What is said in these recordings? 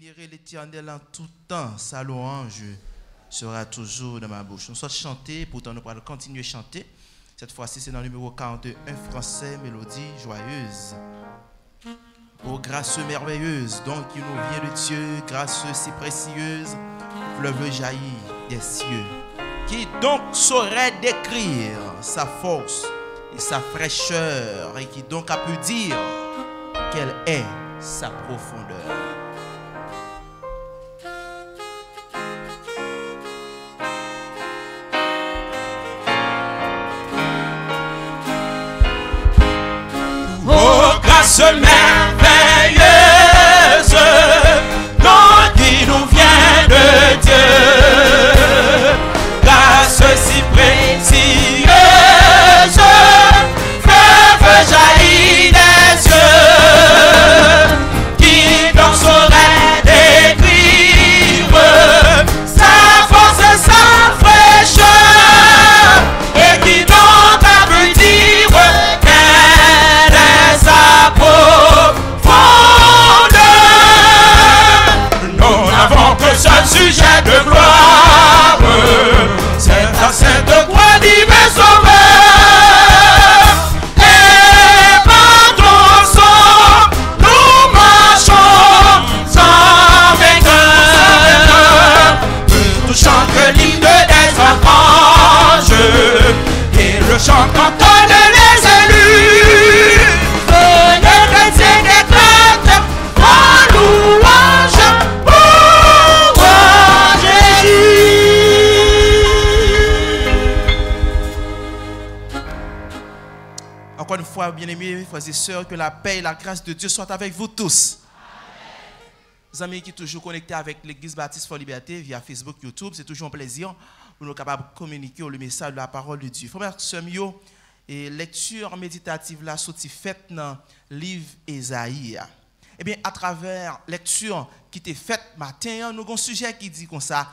bénirai l'Éternel en tout temps, sa louange sera toujours dans ma bouche. Nous sommes chantés, pourtant nous allons continuer à chanter. Cette fois-ci, c'est dans le numéro 41 français, mélodie joyeuse. Ô grâce merveilleuse, donc qui nous vient de Dieu, grâce si précieuse, fleuve jaillit des cieux. Qui donc saurait décrire sa force et sa fraîcheur, et qui donc a pu dire quelle est sa profondeur. Oh, grâce merveilleuse, don qui nous vient de Dieu, grâce si précieuse, fleuve jaillit des yeux, qui donc saurait décrire sa force et sa fraîcheur, et qui donc a pu dire quelle est sa profondeur. Nous n'avons que seul sujet de gloire, c'est la sainte croix divin sauveur. Et par ton sang, nous marchons sans vainqueur. Nous touchons que l'hymne des anges et le chant qu'entendent les élus. Venez chrétiens éclate en louange pour Jésus. Encore une fois, bien-aimés, frères et sœurs, que la paix et la grâce de Dieu soient avec vous tous. Les amis qui sont toujours connectés avec l'Église Baptiste for Liberté via Facebook, YouTube, c'est toujours un plaisir pour nous capables de communiquer le message de la parole de Dieu. Frères et sœurs, et lecture méditative là, sorti faite dans le livre Ésaïe. Eh bien, à travers lecture qui était faite matin, nous avons un sujet qui dit comme ça: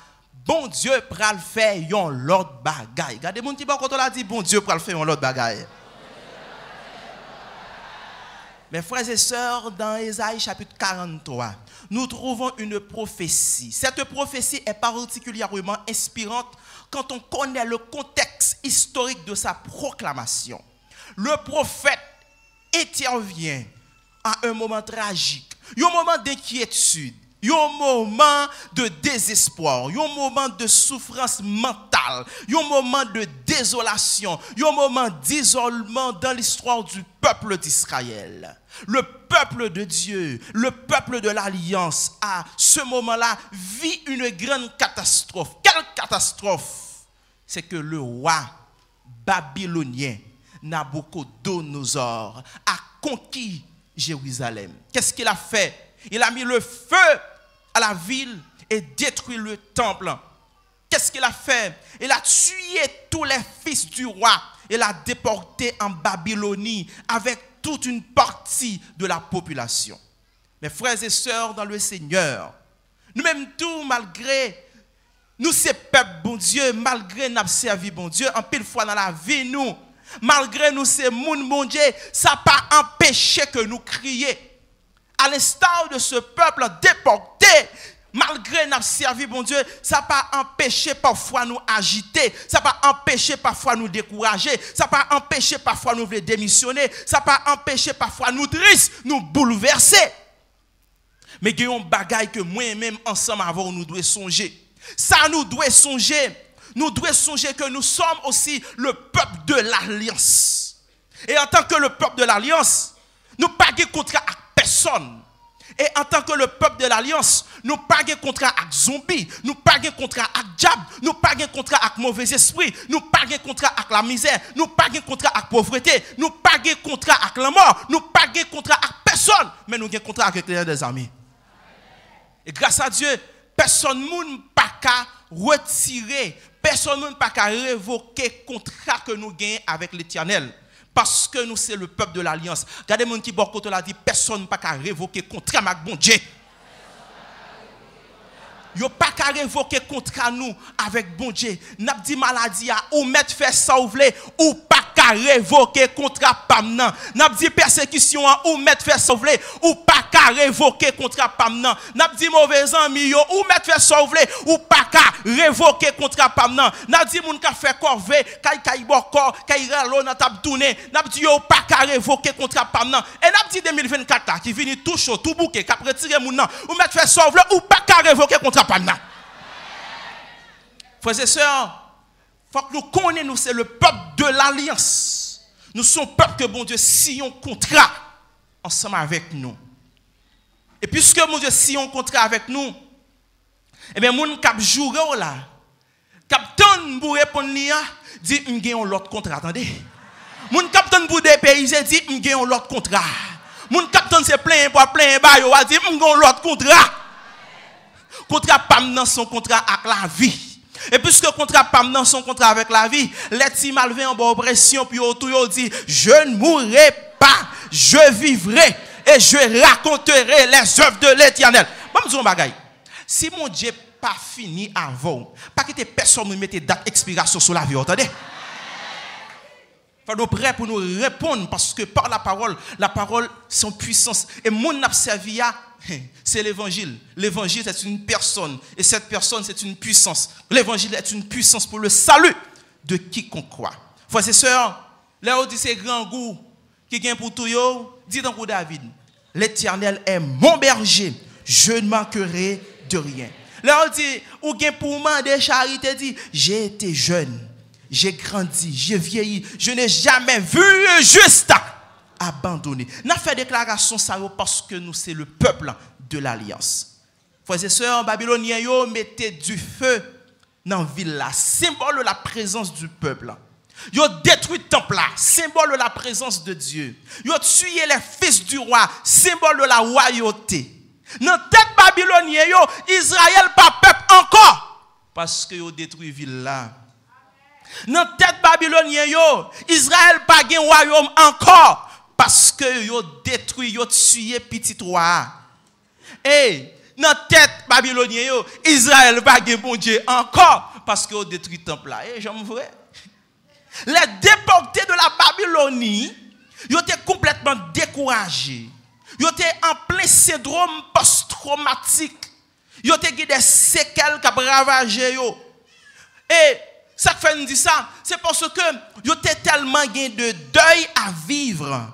bon Dieu pral faire yon l'autre bagaille. Regardez mon petit bon quand on a dit bon Dieu pral faire yon l'autre bagaille. Mes frères et sœurs, dans Ésaïe chapitre 43, nous trouvons une prophétie. Cette prophétie est particulièrement inspirante quand on connaît le contexte historique de sa proclamation. Le prophète intervient à un moment tragique, un moment d'inquiétude, un moment de désespoir, un moment de souffrance mentale, un moment de désolation, un moment d'isolement dans l'histoire du peuple d'Israël. Le peuple de Dieu, le peuple de l'Alliance, à ce moment-là, vit une grande catastrophe. Quelle catastrophe? C'est que le roi babylonien Nabucodonosor a conquis Jérusalem. Qu'est-ce qu'il a fait? Il a mis le feu à la ville et détruit le temple. Qu'est-ce qu'il a fait? Il a tué tous les fils du roi et l'a déporté en Babylonie avec toute une partie de la population. Mes frères et sœurs dans le Seigneur, nous-mêmes tout, malgré nous ces peuples, bon Dieu, malgré nous servi bon Dieu, en pile fois dans la vie, nous, malgré nous ces moun, bon Dieu, ça n'a pas empêché que nous crions. À l'instar de ce peuple déporté, malgré nous servi bon Dieu, ça n'a pas empêché parfois nous agiter, ça n'a pas empêché parfois nous décourager, ça n'a pas empêché parfois nous démissionner, ça n'a pas empêché parfois nous tristes, nous bouleverser. Mais il y a un bagage que moi-même ensemble avant nous devons songer. Ça nous doit songer. Nous devons songer que nous sommes aussi le peuple de l'Alliance. Et en tant que le peuple de l'Alliance, nous ne pas de contrat avec personne. Et en tant que le peuple de l'Alliance, nous ne pas de contrat avec zombies, nous ne pas de contrat avec diable, nous ne pas de contrat avec mauvais esprit, nous ne pas de contrat avec la misère, nous ne pas de contrat avec la pauvreté, nous ne pas de contrat avec la mort, nous ne pas de contrat avec personne, mais nous avons un contrat avec les des amis. Et grâce à Dieu, personne ne peut pas retirer, personne ne peut pas révoquer le contrat que nous gagnons avec l'Éternel. Parce que nous, c'est le peuple de l'Alliance. Regardez mon qui bord côté l'a dit, personne ne peut pas révoquer le contrat avec bon Dieu. Yo pas qu'à révoquer contrat nous avec bon Dieu. N'a dit maladie a ou mettre fait ça ou vle ou pas qu'à révoquer contrat pam nan. N'a dit persécution ou mettre fait ça ou vle ou pas qu'à révoquer contrat pam nan. N'a dit mauvais ami yo ou mettre fait ça ou vle ou pas qu'à révoquer contrat pam nan. N'a dit moun ka fait corvée, kay boko, kay ralo nan tap tourner. N'a dit yo pas qu'à révoquer contrat pam nan. Et n'a dit 2024 là qui vini tout chaud, tout bouquet, qu'a retirer moun nan ou mettre fait ça ou vle ou pas qu'à révoquer contrat. Frères et sœurs, il faut que nous connaissions, c'est le peuple de l'alliance. Nous sommes peuple que bon Dieu signe un contrat ensemble avec nous. Et puisque mon Dieu signe un contrat avec nous, eh bien, moun k'ap joure là, k'ap ton pour répondre lia, dit m'gagne l'autre contrat, attendez. Moun k'ap ton pour dépayser, dit m'gagne l'autre contrat. Moun k'ap ton c'est plein ba yo, dit m'gagne l'autre contrat. Contrat pam nan son contrat avec la vie. Et puisque contrat pam nan son contrat avec la vie, les petits malveillants en bonne pression puis autour yo dit je ne mourrai pas, je vivrai et je raconterai les œuvres de l'Éternel. Bon me dire bagay. Si mon Dieu pas fini avant, pas que personne ne mette date expiration sur la vie, entendez? Faut nous prêts pour nous répondre parce que par la parole c'est une puissance et mon observia c'est l'évangile. L'évangile, c'est une personne. Et cette personne, c'est une puissance. L'évangile est une puissance pour le salut de quiconque croit. Frères et sœurs, là où dit c'est grand goût qui vient pour tout, dit dans David, l'Éternel est mon berger, je ne manquerai de rien. Là où dit, ou bien pour moi des charités, dit, j'ai été jeune, j'ai grandi, j'ai vieilli, je n'ai jamais vu juste abandonné. N'a fait déclaration ça parce que nous c'est le peuple de l'alliance. Frères et sœurs, babyloniens yo mettez du feu dans ville là, symbole de la présence du peuple. Yo détruit le temple là, symbole de la présence de Dieu. Yo tué les fils du roi, symbole de la royauté. Dans tête babylonien yo, Israël pas peuple encore parce que yo détruit ville là. Dans tête babylonien yo, Israël pas gen royaume encore. Parce que yo détruit, yo tué petit roi. Et dans tête babylonien yo, Israël va gagner bon Dieu encore parce que yo détruit le temple là. Et j'aime vrai. Les déportés de la Babylonie, yo étaient complètement découragés. Yo étaient en plein syndrome post-traumatique. Yo étaient des séquelles qui ont ravagé yo. Et ça fait nous dire ça, c'est parce que yo étaient tellement gain de deuil à vivre.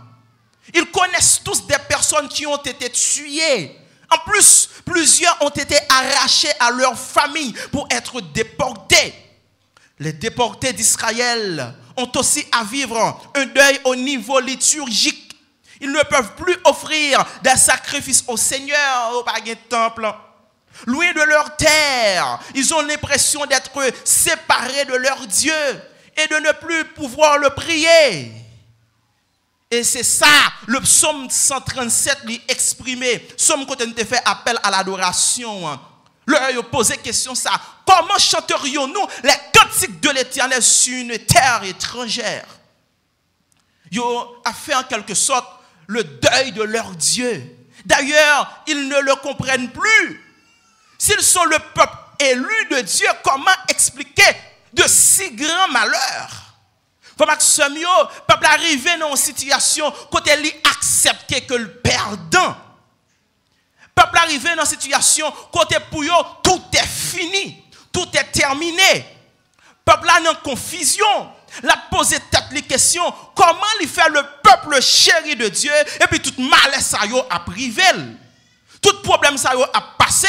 Ils connaissent tous des personnes qui ont été tuées. En plus, plusieurs ont été arrachés à leur famille pour être déportés. Les déportés d'Israël ont aussi à vivre un deuil au niveau liturgique. Ils ne peuvent plus offrir des sacrifices au Seigneur, au temple. Loin de leur terre, ils ont l'impression d'être séparés de leur Dieu et de ne plus pouvoir le prier. Et c'est ça, le psaume 137 lui exprimé. Psaume quand on te fait appel à l'adoration. Leur a posé question ça. Comment chanterions-nous les cantiques de l'Éternel sur une terre étrangère? Ils ont fait en quelque sorte le deuil de leur Dieu. D'ailleurs, ils ne le comprennent plus. S'ils sont le peuple élu de Dieu, comment expliquer de si grands malheurs? Le peuple arrivé dans une situation côté lui accepter que le perdant. Le peuple arrivé dans une situation côté pour eux tout est fini, tout est terminé. Le peuple là dans confusion, la poser tête les questions, comment il fait le peuple chéri de Dieu et puis tout malheur ça yo a privé. Tout problème ça yo a passé.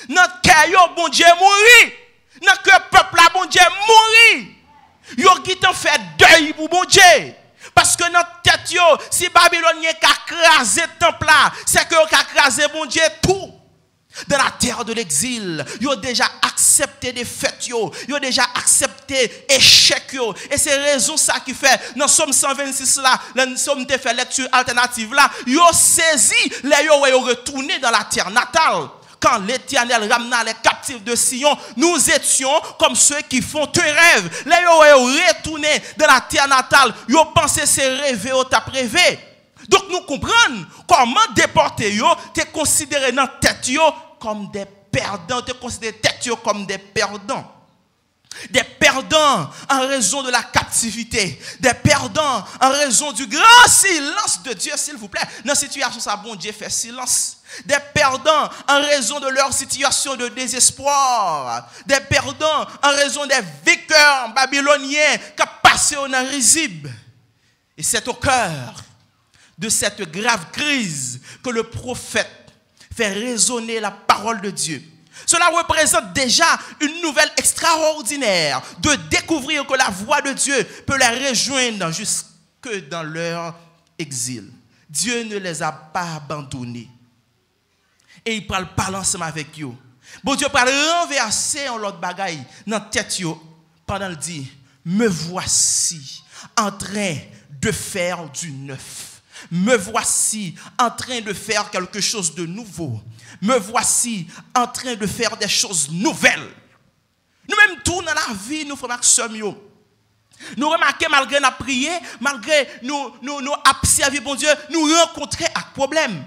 Notre cœur bon Dieu mourir. Notre peuple là bon Dieu mourir. Yo qui t'en fait deuil pour bon Dieu. Parce que notre tête yo, si Babylonien a crasé le temple là, c'est que yo a crasé bon Dieu tout. Dans la terre de l'exil, yo déjà accepté des fêtes yo déjà accepté échec yo. Et c'est raison ça qui fait dans Somme 126 là, dans Somme te fait lecture alternative là, yo saisi les yo retourné dans la terre natale. Quand l'Éternel ramena les captifs de Sion, nous étions comme ceux qui font un rêve. Les yo retourné dans la terre natale, yo pensé c'est rêver ou t'a rêvé. Donc nous comprenons comment déporter yo, te considéré dans tête yo comme des perdants, te considérer tête comme des perdants. Des perdants en raison de la captivité. Des perdants en raison du grand silence de Dieu, s'il vous plaît. Dans la situation, ça, bon Dieu fait silence. Des perdants en raison de leur situation de désespoir. Des perdants en raison des vainqueurs babyloniens qui ont passé au Narizib. Et c'est au cœur de cette grave crise que le prophète fait résonner la parole de Dieu. Cela représente déjà une nouvelle extraordinaire de découvrir que la voix de Dieu peut les rejoindre jusque dans leur exil. Dieu ne les a pas abandonnés. Et il parle ensemble avec eux. Bon Dieu parle renverser en l'autre bagaille dans la tête pendant le dit, me voici en train de faire du neuf. Me voici en train de faire quelque chose de nouveau. Me voici en train de faire des choses nouvelles. Nous-mêmes, tout dans la vie, nous faisons action. Nous remarquons, malgré notre prière, malgré nous servi bon Dieu, nous rencontrons un problème.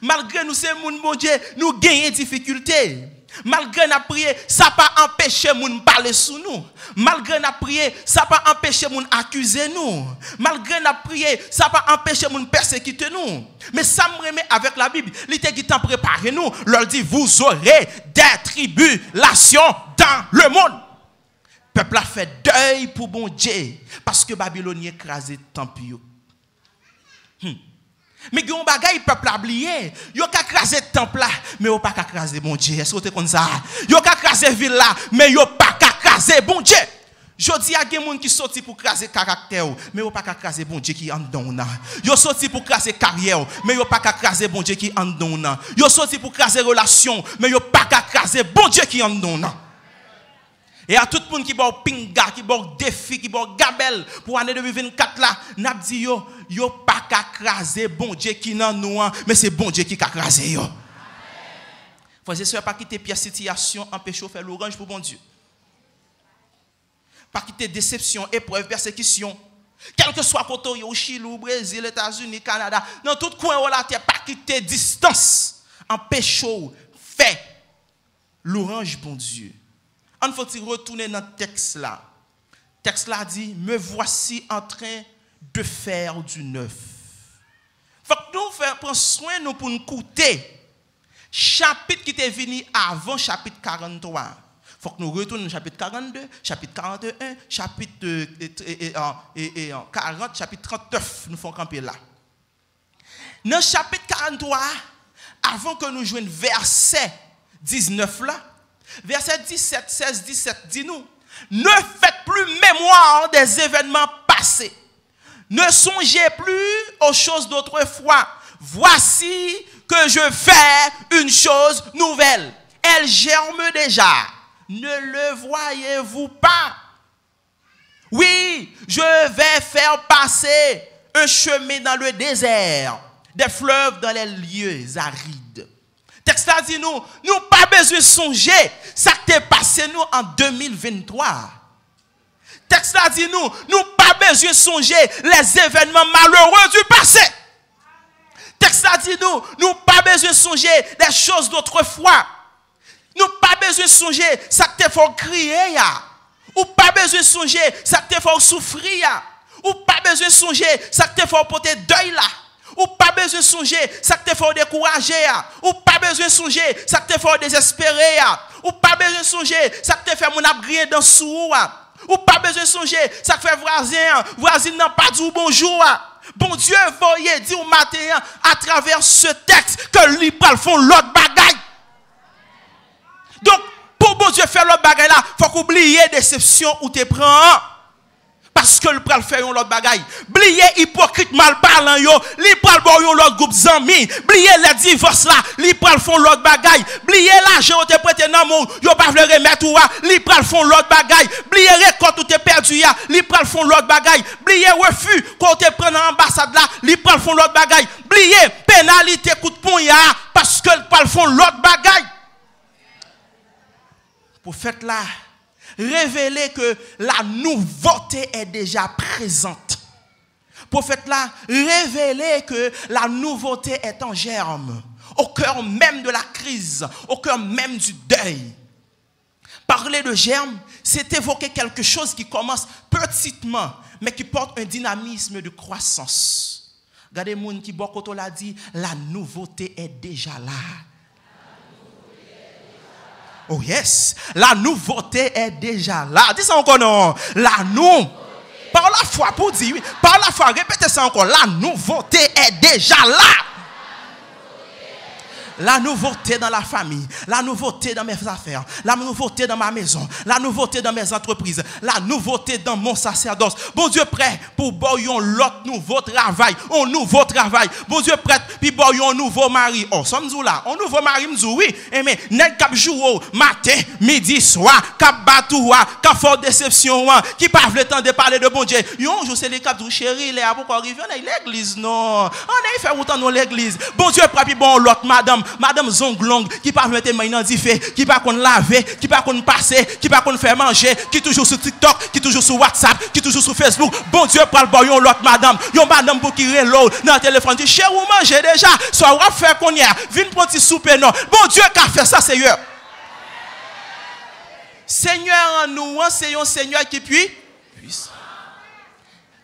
Malgré nous, c'est mon bon Dieu, nous gagnons des difficultés. Malgré notre prière, ça n'a pas empêché de parler sous nous. Malgré notre prière, ça n'a pas empêché de accuser nous. Malgré notre prière, ça n'a pas empêché de persécuter nous. Mais ça me remet avec la Bible. Il était qui t'en préparé nous. Leur dit, vous aurez des tribulations dans le monde. Le peuple a fait deuil pour bon Dieu. Parce que Babylonien écrasé tant pis. Mais il y a un bagay, peuple a oublié. Il y a écrasé le temple là, mais il n'y a pas écrasé bon Dieu. Est-ce que vous comme ça? Il y a écrasé la ville là, mais il n'y a pas écrasé bon Dieu. Je dis à des gens qui sortent pour écraser caractère, mais il n'y a pas écrasé bon Dieu qui en donne. Ils sont sortis pour écraser carrière, mais il n'y a pas écrasé bon Dieu qui en donne. Ils sont sortis pour écraser relation, mais il n'y a pas écrasé bon Dieu qui en donne. Et à tout le monde qui va pinga, qui va défi, qui va gabel pour l'année 2024 là, n'a dit yo pas écraser bon Dieu qui nan nous, mais c'est bon Dieu qui écraser yo. Frères et sœurs, pas quitter pire situation, empêcher de faire l'orange pour bon Dieu. Pas quitter déception, épreuve, persécution. Quel que soit côté au Chili, au Brésil, les États-Unis, Canada, dans tout coin où la terre, pas quitter distance, empêcher fait l'orange bon Dieu. On faut retourner dans le texte là. Le texte là dit, me voici en train de faire du neuf. Faut que nous prenions soin nous pour nous écouter. Chapitre qui était venu avant chapitre 43. Faut que nous retournions au chapitre 42, chapitre 41, chapitre 40, chapitre 39. Nous faisons camper là. Dans le chapitre 43, avant que nous jouions verset 19 là, verset 17, 16, 17, dis-nous, ne faites plus mémoire des événements passés. Ne songez plus aux choses d'autrefois. Voici que je fais une chose nouvelle. Elle germe déjà. Ne le voyez-vous pas? Oui, je vais faire passer un chemin dans le désert, des fleuves dans les lieux arides. Texte là dit nous pas besoin de songer ça qui est passé nous en 2023. Texte là dit nous pas besoin de songer les événements malheureux du passé. Texte là dit nous pas besoin de songer les choses d'autrefois. Nous pas besoin de songer ça qui te fait crier ya. Ou pas besoin de songer ça qui te fait souffrir. Ou pas besoin de songer ça qui te fait porter deuil là. Ou pas besoin de songer ça que te fait décourager. Ou pas besoin de songer ça que te fait désespérer. Ou pas besoin de songer ça que te fait mon abgrien dans sou. Ou pas besoin de songer ça que fait voisine n'a pas dit bonjour. Bon Dieu voyez dire au matin à travers ce texte que lui parle font l'autre bagaille. Donc pour bon Dieu faire l'autre bagaille là, faut qu'oublier déception ou te prend. Parce que le pral fait un l'autre bagaille. Blier hypocrite mal parlant yo, li pral bon yon l'autre groupe zami. Blier les divorces là, li pral font l'autre bagaille. Blier l'argent te prêté nan moun, yo pas vle remettre ou li pral font l'autre bagaille. Blier récolte ou te perdu ya, li pral font l'autre bagaille. Blier refus quand te prend dans ambassade là, li pral font l'autre bagaille. Blier pénalité coup de poing ya parce que le pral font l'autre bagaille. Pour fait là révéler que la nouveauté est déjà présente. Prophète là, révéler que la nouveauté est en germe. au cœur même de la crise, au cœur même du deuil. Parler de germe, c'est évoquer quelque chose qui commence petitement, mais qui porte un dynamisme de croissance. Regardez les gens qui beaucoup l'a dit, la nouveauté est déjà là. Oh yes, la nouveauté est déjà là. Dis ça encore non. La nouveauté. Par la foi pour dire oui. Par la foi, répétez ça encore. La nouveauté est déjà là. La nouveauté dans la famille, la nouveauté dans mes affaires, la nouveauté dans ma maison, la nouveauté dans mes entreprises, la nouveauté dans mon sacerdoce. Bon Dieu prêt pour boire l'autre nouveau travail, un nouveau travail. Bon Dieu prêt pour boire un nouveau mari. Oh, sommes-nous là? Un nouveau mari, m'dou oui. Mais n'est cap jour matin, midi, soir, cap batoua, cap fort déception, qui pas le temps de parler de bon Dieu. Yon jour c'est les cap du chéri, les pour arriver à l'église non. On est fait autant dans l'église. Bon Dieu prêt pour bon l'autre madame zonglong qui pas mettre main dans du fait, qui pas qu'on laver, qui pas qu'on passer, qui pas qu'on faire manger, qui toujours sur TikTok, qui toujours sur WhatsApp, qui toujours sur Facebook. Bon Dieu pral boy yon l'autre madame pour qui relo dans le téléphone dit chez ou manger déjà, soit on va faire qu'on y a, vinn pour petit souper non. Bon Dieu qu'a fait ça Seigneur. Seigneur en nous, c'est un Seigneur qui puisse.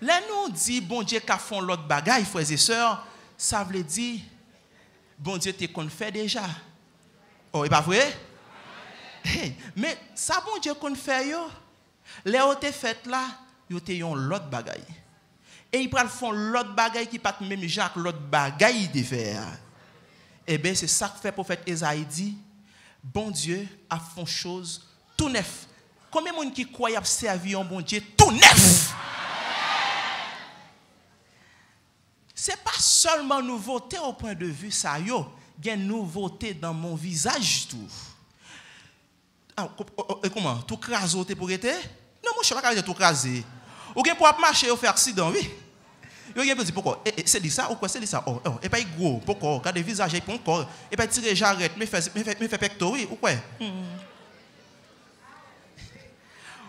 Là nous dit bon Dieu qu'a font l'autre bagaille frères et sœurs, ça veut dire bon Dieu te qu'on fait déjà. Oh, et pas vrai? Hey, mais ça bon Dieu qu'on fait yo. Les autres fait là, yo te yon l'autre bagaille. Et ils prennent font l'autre bagaille qui pas même Jacques l'autre bagaille de faire. Eh bien c'est ça que fait prophète Esaïe dit, bon Dieu a fait chose tout neuf. Combien de monde qui croit a servi un bon Dieu tout neuf? C'est pas seulement nouveauté au point de vue ça yo, il y a une nouveauté dans mon visage tout. Ah, comment tout crasoté pour être? Non, moi je sais pas tout craser. Ou bien pour marcher ou faire accident, oui. Yo bien dire pourquoi c'est ça ou quoi c'est ça oh et pas gros pourquoi regarde le visage pour encore et pas tirer j'arrête me fait pecto oui ou quoi.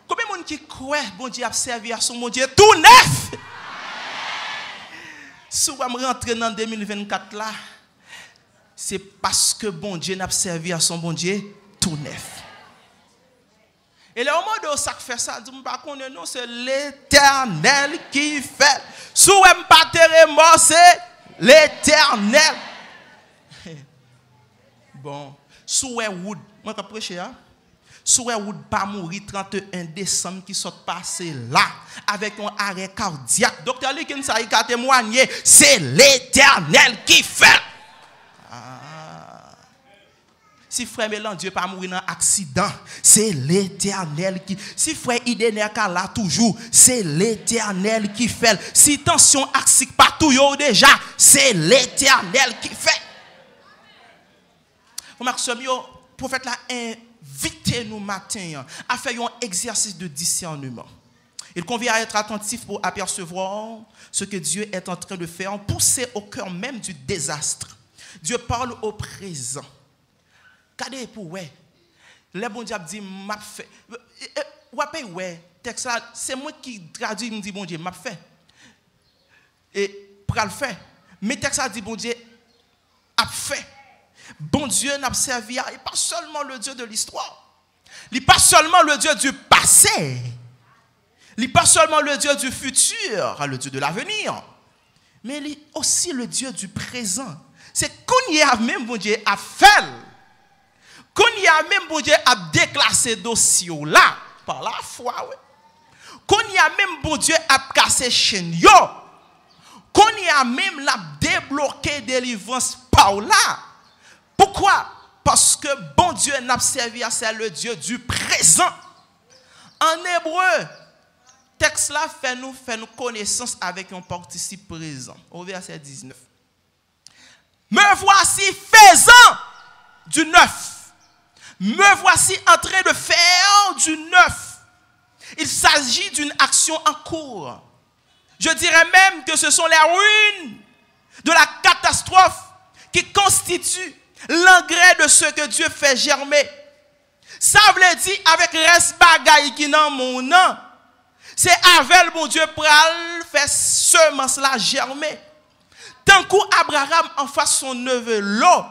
Combien de monde qui croit bon Dieu a servi à son mon Dieu tout neuf? Si vous rentrez dans 2024 là, c'est parce que bon Dieu n'a pas servi à son bon Dieu tout neuf. Et le moment où ça fait ça, je ne sais pas non, c'est l'Éternel qui fait. Si vous n'aimez pas terre c'est l'Éternel. Bon, si vous êtes moi je prêcher hein. Wood pas mourir 31 décembre qui sort passé là avec un arrêt cardiaque. Docteur Likin ça il a témoigné, c'est l'Éternel qui fait. Si frère Mélandieu pas mourir dans accident, c'est l'Éternel qui. Si frère Idénéka là toujours, c'est l'Éternel qui fait. Si tension axique pas tout yo déjà, c'est l'Éternel qui fait. Vous marquez prophète là invitez-nous matin à faire un exercice de discernement. Il convient à être attentif pour apercevoir ce que Dieu est en train de faire, pousser au cœur même du désastre. Dieu parle au présent. Regardez pour ouais. Le bon Dieu dit m'a fait. Ouais, texte là, c'est moi qui traduis me dit bon Dieu m'a fait. Et pral fait. Mais texte là dit bon Dieu a fait. Bon Dieu n'a servi à, et pas seulement le Dieu de l'histoire. Il n'est pas seulement le Dieu du passé. Il n'est pas seulement le Dieu du futur, le Dieu de l'avenir. Mais il est aussi le Dieu du présent. C'est qu'on y a même bon Dieu a fait. Qu'on y a même bon Dieu a déclassé dossier là par la foi. Ouais. Qu'on y a même bon Dieu a cassé chaîne yo. Qu'on y a même la débloqué délivrance par là. Pourquoi? Parce que bon Dieu n'a servi à c'est le Dieu du présent. En hébreu, texte là fait nous connaissance avec un participe présent. Au verset 19. Me voici faisant du neuf. Me voici en train de faire du neuf. Il s'agit d'une action en cours. Je dirais même que ce sont les ruines de la catastrophe qui constituent l'engrais de ce que Dieu fait germer. Ça veut dire avec reste bagaille qui dans mon nom. C'est avec mon Dieu pral fait semence la germer. Tant qu'Abraham en face son neveu Lot,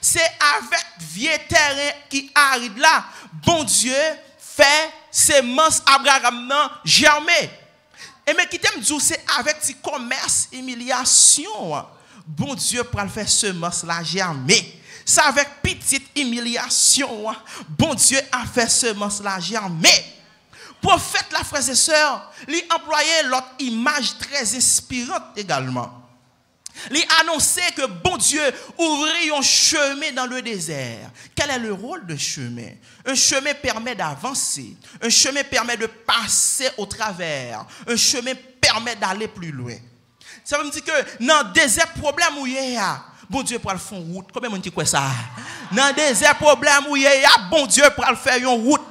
C'est avec vieux terrain qui arrive là, bon Dieu fait semences Abraham germer. Et mais qui t'aime dire c'est avec ce commerce humiliation. Bon Dieu pour le faire semence là germer. C'est avec petite humiliation. Bon Dieu a fait semence là germer. Prophète la frères et sœurs, lui employait l'autre image très inspirante également. Il annonçait que bon Dieu ouvrit un chemin dans le désert. Quel est le rôle de chemin? Un chemin permet d'avancer. Un chemin permet de passer au travers. Un chemin permet d'aller plus loin. Ça veut dire que dans le désert, problème où il y a, bon Dieu pour le faire une route. Combien de monde qui croit ça? Dans le désert, problème où il y a, bon Dieu pour le faire une route.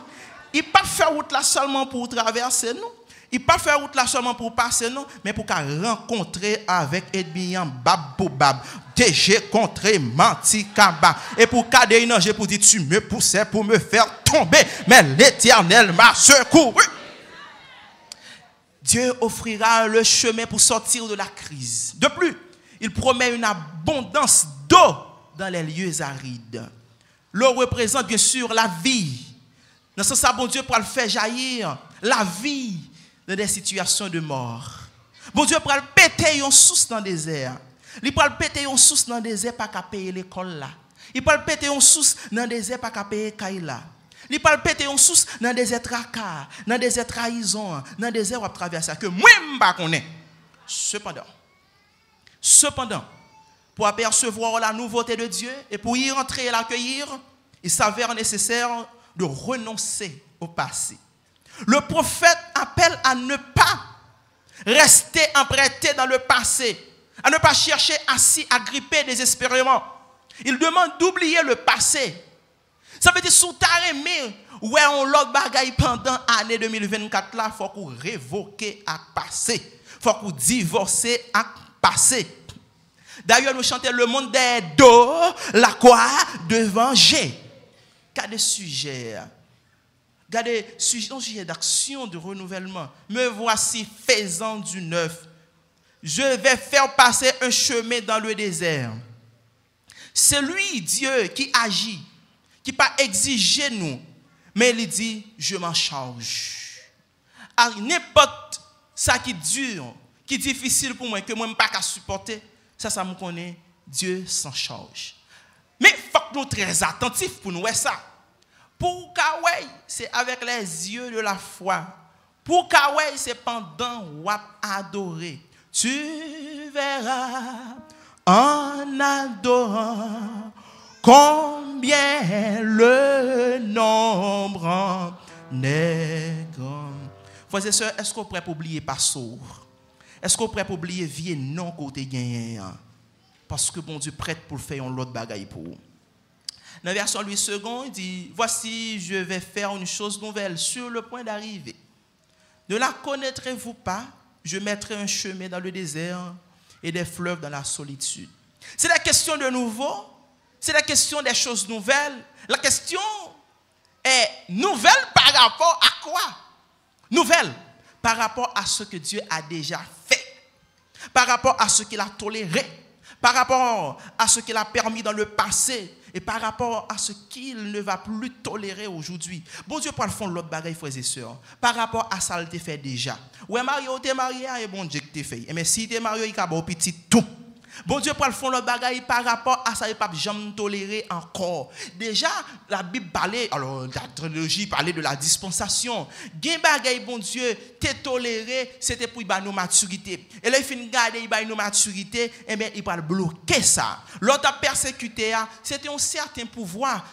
Il ne peut pas faire route là seulement pour traverser, non. Il ne peut pas faire route là seulement pour passer, non. Mais pour rencontrer avec Edbian Baboubab, DG contre Manti Kaba. Et pour déranger pour dire tu me poussais pour me faire tomber. Mais l'Éternel m'a secouru. Dieu offrira le chemin pour sortir de la crise. De plus, il promet une abondance d'eau dans les lieux arides. L'eau représente bien sûr la vie. Dans ce sens, bon Dieu pour le faire jaillir la vie dans des situations de mort. Bon Dieu pour le péter une source dans le désert. Il peut le péter une source dans le désert pas qu'à payer l'école là. Il peut le péter une source dans le désert pas qu'à payer Kaila. Il peut le péter une source dans le désert tracas, dans le désert trahison, dans le désert où traverser que moi m'pa connais. Cependant, pour apercevoir la nouveauté de Dieu et pour y entrer et l'accueillir, il s'avère nécessaire de renoncer au passé. Le prophète appelle à ne pas rester emprunté dans le passé, à ne pas chercher à s'y agripper désespérément. Il demande d'oublier le passé. Ça veut dire sous ta aimé, ouais on l'autre bagaille pendant l'année 2024 là, faut qu'on révoque à passé. Faut qu'on divorce à passé. D'ailleurs nous chantons le monde des dos, la quoi de venger. Qu'a des sujets. Regardez, un sujet d'action, de renouvellement. Me voici faisant du neuf. Je vais faire passer un chemin dans le désert. C'est lui, Dieu, qui agit, qui pas exiger nous, mais il dit, je m'en charge. À n'importe ça qui dure, qui est difficile pour moi, que moi je ne peux pas supporter, ça me connaît, Dieu s'en charge. Mais il faut que nous soyons très attentifs pour nous voir ça. Pour Kawai, c'est avec les yeux de la foi. Pour Kawai, c'est pendant wap adorer. Tu verras en adorant combien le nombre en est grand. Frères et sœurs, est-ce qu'on est prêt pour oublier Passour? Est-ce qu'on est prêt pour oublier vieux non côté gagné? Parce que bon Dieu prête pour faire un autre bagaille pour vous. Dans la version Louis II, il dit, voici, je vais faire une chose nouvelle sur le point d'arriver. Ne la connaîtrez-vous pas? Je mettrai un chemin dans le désert et des fleuves dans la solitude. C'est la question de nouveau. C'est la question des choses nouvelles. La question est nouvelle par rapport à quoi? Nouvelle par rapport à ce que Dieu a déjà fait. Par rapport à ce qu'il a toléré. Par rapport à ce qu'il a permis dans le passé. Et par rapport à ce qu'il ne va plus tolérer aujourd'hui. Bon Dieu pour le fond l'autre bagaille frères et sœurs. Par rapport à ça, il te fait déjà. Ouais, Mario, t'es marié, et bon Dieu te fait. Mais si t'es marié, il y a un petit tout. Bon Dieu pour le fond l'autre bagaille par rapport à ça, il ne peut jamais tolérer encore. Déjà, la Bible parlait, alors la trilogie parlait de la dispensation. Gen bagaille, bon Dieu, t'es toléré, c'était pour nos maturité. Et là, il finit de garder nos maturité, et bien, il va bloquer ça. L'autre persécuté, c'était un certain pouvoir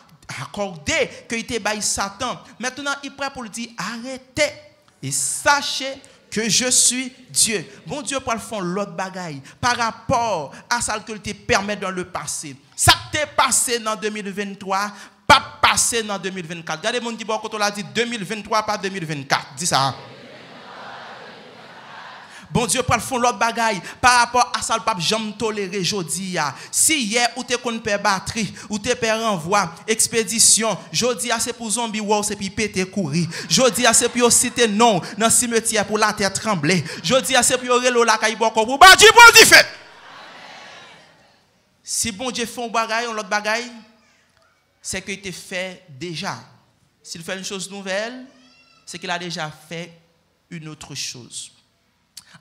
accordé que il était by Satan. Maintenant, il est prêt pour lui dire, arrêtez et sachez que je suis Dieu. Bon Dieu pour le fond l'autre bagaille par rapport à ça que te permet dans le passé. Ça t'est passé dans 2023, pas passé dans 2024. Regardez mon dit bon quand on l'a dit 2023 pas 2024. Dis ça. Bon Dieu pour le fond l'autre bagaille par rapport à ça le pape jamais toléré jodi ya. Si hier ou te kon perd batterie ou te perd renvoi expédition jodi a c'est pour zombie ou c'est puis péter courir. Jodi a c'est pour citer non dans cimetière pour la terre trembler. Jodi a c'est pour relo la kay boko pour ba di bon di fait. Si bon Dieu fait un bagaille, un autre bagaille, c'est qu'il était fait déjà. S'il fait une chose nouvelle, c'est qu'il a déjà fait une autre chose.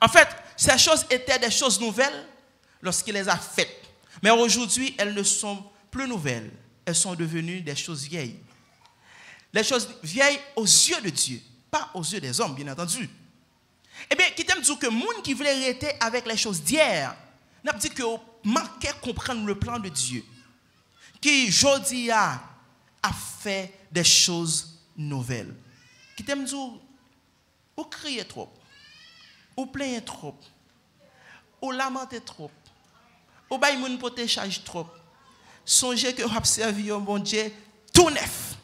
En fait, ces choses étaient des choses nouvelles lorsqu'il les a faites. Mais aujourd'hui, elles ne sont plus nouvelles. Elles sont devenues des choses vieilles. Les choses vieilles aux yeux de Dieu, pas aux yeux des hommes, bien entendu. Eh bien, qui t'aime dire que les gens qui voulaient arrêter avec les choses d'hier, n'a pas dit que manquait comprendre le plan de Dieu. Qui, aujourd'hui, a fait des choses nouvelles. Qui t'aime dire, ou crier trop, ou plaignez trop, ou lamenter trop, ou bailler moun pote charge trop. Songez que vous avez servi un bon Dieu tout neuf.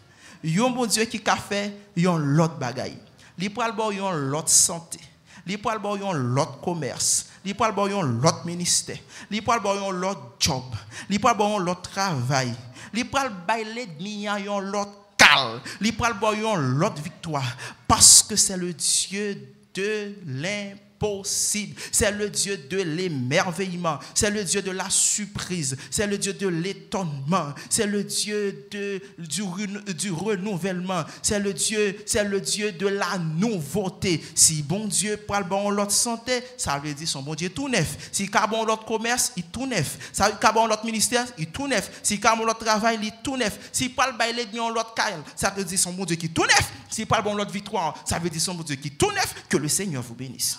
Un bon Dieu qui a fait un l'autre bagaille. Il peut avoir un l'autre santé. Il peut avoir un l'autre commerce. Il peut avoir un l'autre ministère. Il peut avoir un l'autre job. Il peut avoir un l'autre travail. Il peut avoir un l'autre cal. Il peut avoir un l'autre victoire. Parce que c'est le Dieu de l'impossible. C'est le Dieu de l'émerveillement. C'est le Dieu de la surprise. C'est le Dieu de l'étonnement. C'est le Dieu du renouvellement. C'est le Dieu de la nouveauté. Si bon Dieu parle bon l'autre santé, ça veut dire son bon Dieu tout neuf. Si il a bon l'autre commerce, il tout neuf. Si il a bon l'autre ministère, il tout neuf. Si il a bon l'autre travail, il tout neuf. Si il parle bailler l'autre caille, ça veut dire son bon Dieu qui tout neuf. Si il parle bon l'autre victoire, ça veut dire son bon Dieu qui tout neuf. Que le Seigneur vous bénisse.